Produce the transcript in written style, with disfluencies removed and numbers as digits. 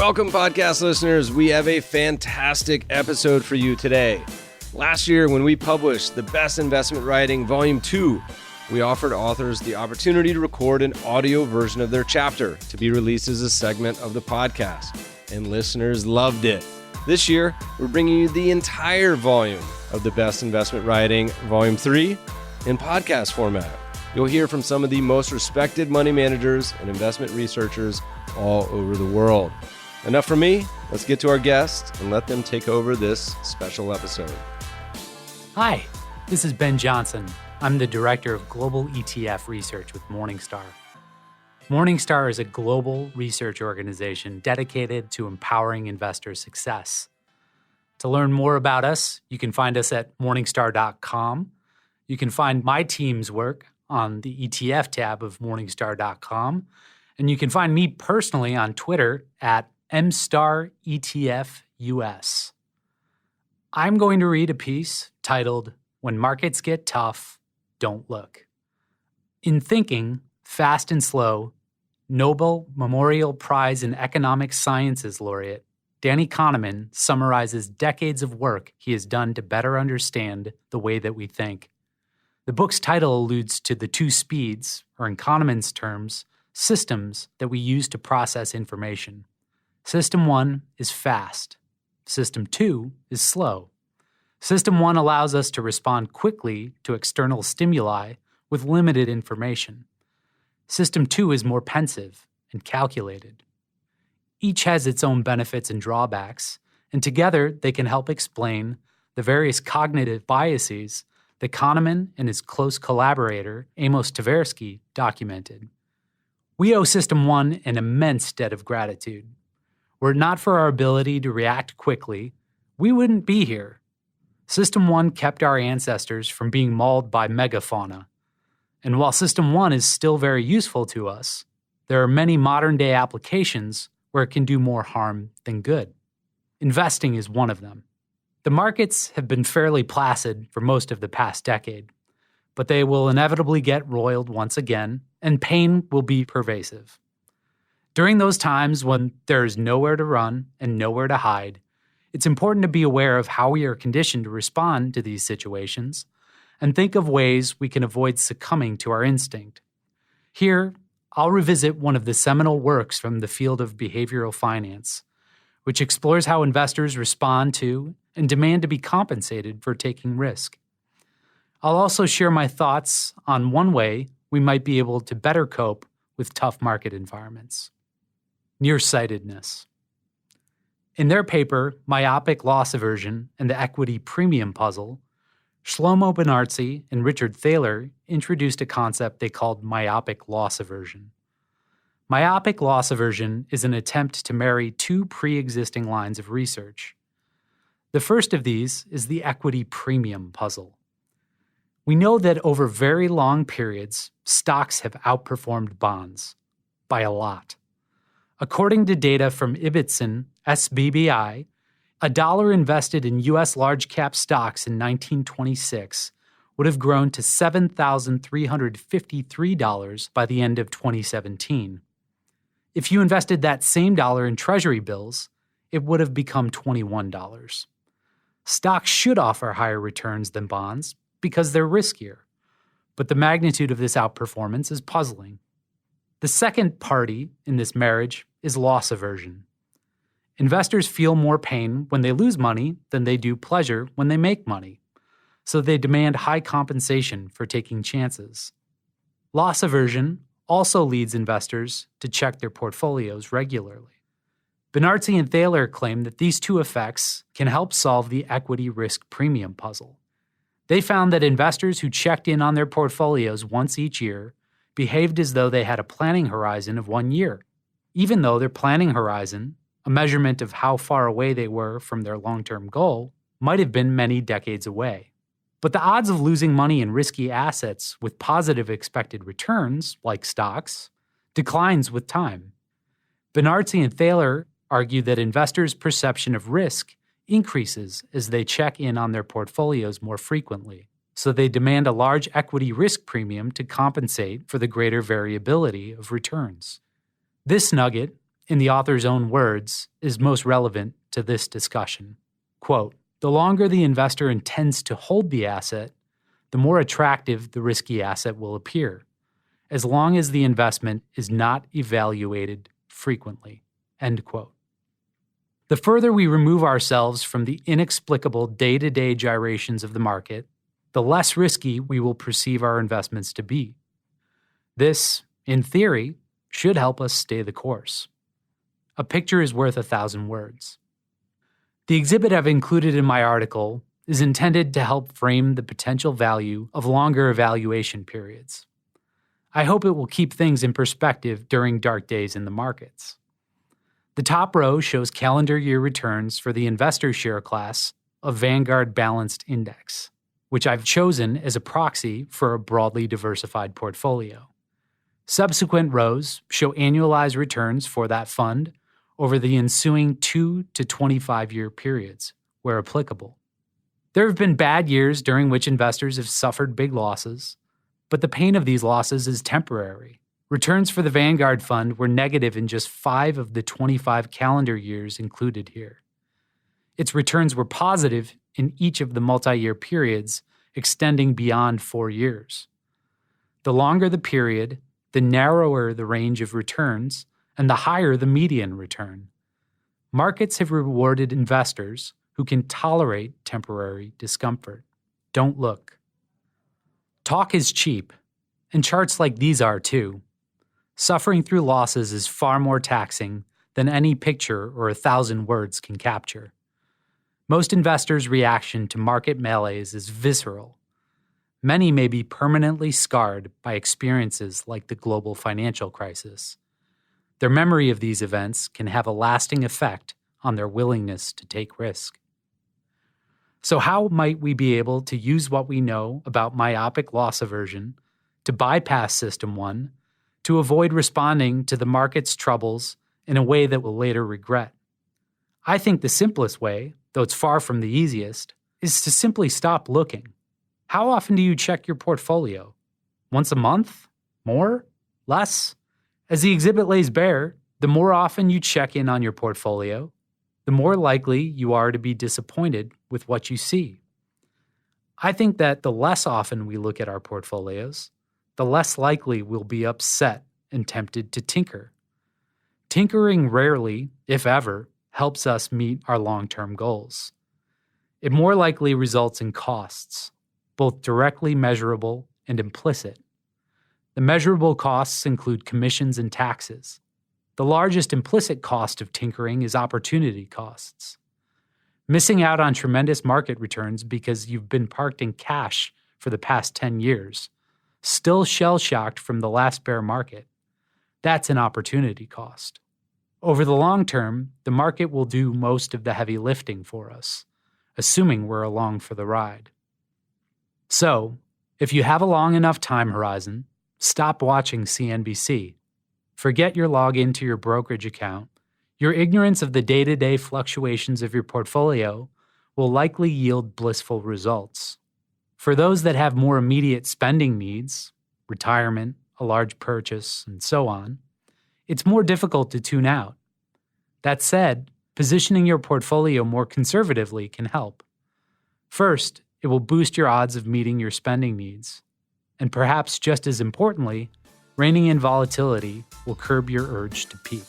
Welcome, podcast listeners. We have a fantastic episode for you today. Last year, when we published The Best Investment Writing, Volume 2, we offered authors the opportunity to record an audio version of their chapter to be released as a segment of the podcast, and listeners loved it. This year, we're bringing you the entire volume of The Best Investment Writing, Volume 3, in podcast format. You'll hear from some of the most respected money managers and investment researchers all over the world. Enough from me. Let's get to our guests and let them take over this special episode. Hi, this is Ben Johnson. I'm the Director of Global ETF Research with Morningstar. Morningstar is a global research organization dedicated to empowering investor success. To learn more about us, you can find us at morningstar.com. You can find my team's work on the ETF tab of morningstar.com. And you can find me personally on Twitter at mstaretfus. I'm going to read a piece titled, When Markets Get Tough, Don't Look. In Thinking, Fast and Slow, Nobel Memorial Prize in Economic Sciences laureate Danny Kahneman summarizes decades of work he has done to better understand the way that we think. The book's title alludes to the two speeds, or in Kahneman's terms, systems that we use to process information. System 1 is fast. System 2 is slow. System 1 allows us to respond quickly to external stimuli with limited information. System 2 is more pensive and calculated. Each has its own benefits and drawbacks, and together they can help explain the various cognitive biases that Kahneman and his close collaborator, Amos Tversky, documented. We owe System 1 an immense debt of gratitude. Were it not for our ability to react quickly, we wouldn't be here. System 1 kept our ancestors from being mauled by megafauna. And while System 1 is still very useful to us, there are many modern-day applications where it can do more harm than good. Investing is one of them. The markets have been fairly placid for most of the past decade, but they will inevitably get roiled once again, and pain will be pervasive. During those times when there is nowhere to run and nowhere to hide, it's important to be aware of how we are conditioned to respond to these situations and think of ways we can avoid succumbing to our instinct. Here, I'll revisit one of the seminal works from the field of behavioral finance, which explores how investors respond to and demand to be compensated for taking risk. I'll also share my thoughts on one way we might be able to better cope with tough market environments. Nearsightedness. In their paper, Myopic Loss Aversion and the Equity Premium Puzzle, Shlomo Benartzi and Richard Thaler introduced a concept they called myopic loss aversion. Myopic loss aversion is an attempt to marry two pre-existing lines of research. The first of these is the equity premium puzzle. We know that over very long periods, stocks have outperformed bonds by a lot. According to data from Ibbotson, SBBI, $1 invested in U.S. large-cap stocks in 1926 would have grown to $7,353 by the end of 2017. If you invested that same dollar in Treasury bills, it would have become $21. Stocks should offer higher returns than bonds because they're riskier, but the magnitude of this outperformance is puzzling. The second party in this marriage is loss aversion. Investors feel more pain when they lose money than they do pleasure when they make money, so they demand high compensation for taking chances. Loss aversion also leads investors to check their portfolios regularly. Benartzi and Thaler claim that these two effects can help solve the equity risk premium puzzle. They found that investors who checked in on their portfolios once each year behaved as though they had a planning horizon of 1 year, even though their planning horizon, a measurement of how far away they were from their long-term goal, might have been many decades away. But the odds of losing money in risky assets with positive expected returns, like stocks, declines with time. Benartzi and Thaler argue that investors' perception of risk increases as they check in on their portfolios more frequently, so they demand a large equity risk premium to compensate for the greater variability of returns. This nugget in the author's own words, is most relevant to this discussion. Quote, "The longer the investor intends to hold the asset, the more attractive the risky asset will appear, as long as the investment is not evaluated frequently." End quote. The further we remove ourselves from the inexplicable day-to-day gyrations of the market, the less risky we will perceive our investments to be. This, in theory, should help us stay the course. A picture is worth 1,000 words. The exhibit I've included in my article is intended to help frame the potential value of longer evaluation periods. I hope it will keep things in perspective during dark days in the markets. The top row shows calendar year returns for the investor share class of Vanguard Balanced Index, which I've chosen as a proxy for a broadly diversified portfolio. Subsequent rows show annualized returns for that fund over the ensuing 2 to 25-year periods, where applicable. There have been bad years during which investors have suffered big losses, but the pain of these losses is temporary. Returns for the Vanguard Fund were negative in just 5 of the 25 calendar years included here. Its returns were positive in each of the multi-year periods extending beyond 4 years. The longer the period, the narrower the range of returns, and the higher the median return. Markets have rewarded investors who can tolerate temporary discomfort. Don't look. Talk is cheap, and charts like these are too. Suffering through losses is far more taxing than any picture or 1,000 words can capture. Most investors' reaction to market malaise is visceral. Many may be permanently scarred by experiences like the global financial crisis. Their memory of these events can have a lasting effect on their willingness to take risk. So how might we be able to use what we know about myopic loss aversion to bypass System 1 to avoid responding to the market's troubles in a way that we'll later regret? I think the simplest way, though it's far from the easiest, is to simply stop looking. How often do you check your portfolio? Once a month? More? Less? As the exhibit lays bare, the more often you check in on your portfolio, the more likely you are to be disappointed with what you see. I think that the less often we look at our portfolios, the less likely we'll be upset and tempted to tinker. Tinkering rarely, if ever, helps us meet our long-term goals. It more likely results in costs, both directly measurable and implicit. The measurable costs include commissions and taxes. The largest implicit cost of tinkering is opportunity costs. Missing out on tremendous market returns because you've been parked in cash for the past 10 years, still shell-shocked from the last bear market. That's an opportunity cost. Over the long term, the market will do most of the heavy lifting for us, assuming we're along for the ride. So, if you have a long enough time horizon, stop watching CNBC. Forget your login to your brokerage account. Your ignorance of the day-to-day fluctuations of your portfolio will likely yield blissful results. For those that have more immediate spending needs, retirement, a large purchase, and so on, it's more difficult to tune out. That said, positioning your portfolio more conservatively can help. First, it will boost your odds of meeting your spending needs. And perhaps just as importantly, reining in volatility will curb your urge to peak.